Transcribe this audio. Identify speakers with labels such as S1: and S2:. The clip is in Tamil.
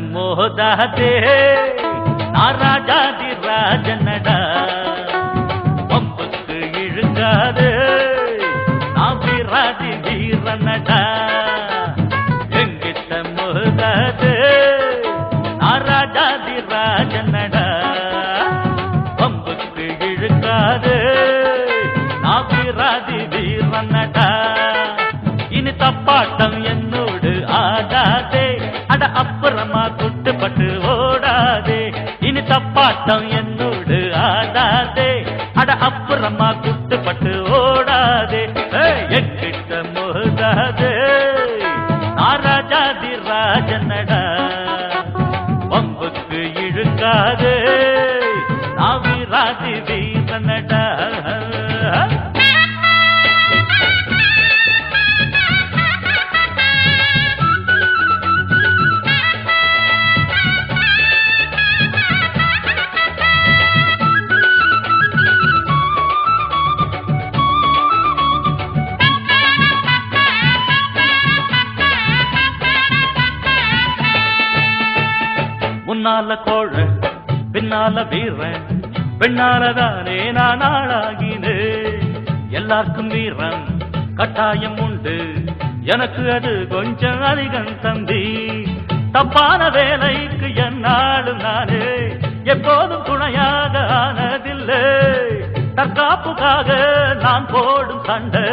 S1: மோதாதே நான் ராஜாதி ராஜனடா பம்புக்கு இழுக்காதே நான் வீராதி வீரனடா எங்கிட்ட மோதாதே நான் ராஜாதி ராஜனடா பம்புக்கு இழுக்காதே நான் வீராதி வீரனடா இனி தப்பாட்டம் என்னோடு ஆடாதே அட அப்புறமா குட்டுப்பட்டு ஓடாதே இனி தப்பாட்டம் என்னோடு ஆடாதே அட அப்புறமா குட்டுப்பட்டு ஓடாதே என்கிட்ட மோதாதே நான் ராஜாதி ராஜனடா பம்புக்கு இழுக்காதே நான் வீராதி வீரனடா முன்னால கோழ பின்னால வீரன் பெண்ணாலதானே நான் ஆளாகினே எல்லாருக்கும் வீரம் கட்டாயம் உண்டு எனக்கு அது கொஞ்சம் அதிகம் தம்பி தப்பான வேலைக்கு என்னாலும் நானே எப்போதும் துணையாக ஆனதில்லை தற்காப்புக்காக நான் போடும் சண்டை